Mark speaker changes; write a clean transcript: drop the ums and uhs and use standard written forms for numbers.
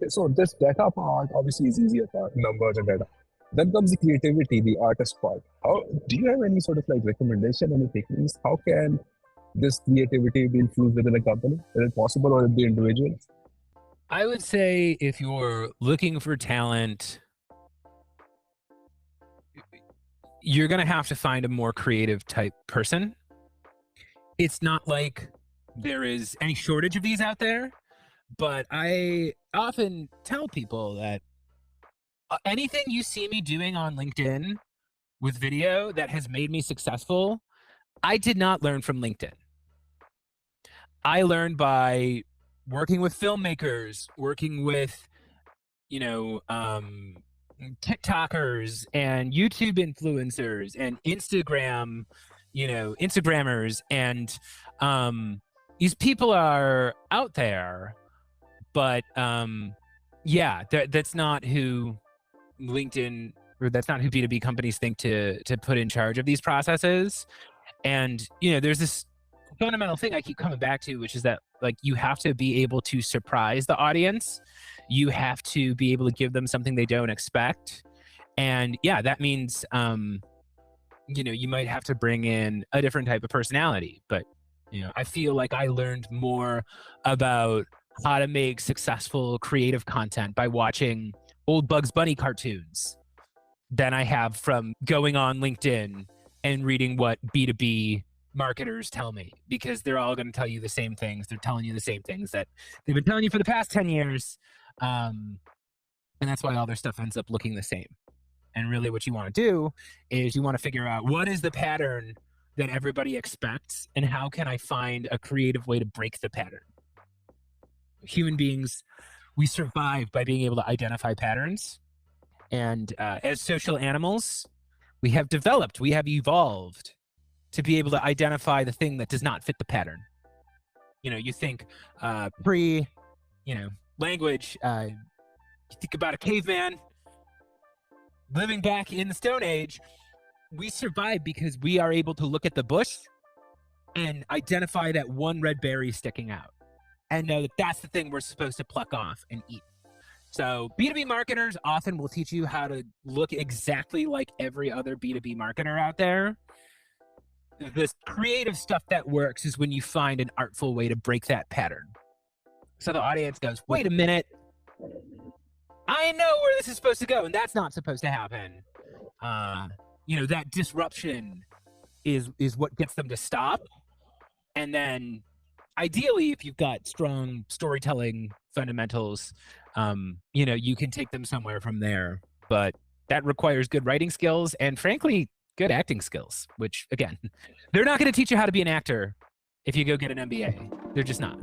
Speaker 1: So this data part obviously is easier part, numbers and data. Then comes the creativity, the artist part. How do you have any sort of like recommendation, any techniques? How can this creativity be infused within a company? Is it possible or the individuals?
Speaker 2: I would say if you're looking for talent, you're going to have to find a more creative type person. It's not like there is any shortage of these out there, but I often tell people that anything you see me doing on LinkedIn with video that has made me successful, I did not learn from LinkedIn. I learned by working with filmmakers, working with, you know, TikTokers and YouTube influencers and Instagrammers. And these people are out there, but yeah, that's not who LinkedIn, or that's not who B2B companies think to put in charge of these processes. And, there's this fundamental thing I keep coming back to, which is that like you have to be able to surprise the audience. You have to be able to give them something they don't expect. And yeah, that means, you might have to bring in a different type of personality. But, I feel like I learned more about how to make successful creative content by watching old Bugs Bunny cartoons than I have from going on LinkedIn and reading what B2B marketers tell me, because they're all going to tell you the same things. They're telling you the same things that they've been telling you for the past 10 years. And that's why all their stuff ends up looking the same. And really what you want to do is you want to figure out what is the pattern that everybody expects and how can I find a creative way to break the pattern. Human beings, we survive by being able to identify patterns. And as social animals, we have evolved to be able to identify the thing that does not fit the pattern. You think language, you think about a caveman living back in the Stone Age. We survive because we are able to look at the bush and identify that one red berry sticking out and know that that's the thing we're supposed to pluck off and eat. So B2B marketers often will teach you how to look exactly like every other B2B marketer out there. The creative stuff that works is when you find an artful way to break that pattern. So the audience goes, wait a minute, I know where this is supposed to go, and that's not supposed to happen. That disruption is what gets them to stop. And then ideally, if you've got strong storytelling fundamentals, you can take them somewhere from there. But that requires good writing skills and, frankly, good acting skills, which, again, they're not going to teach you how to be an actor if you go get an MBA. They're just not.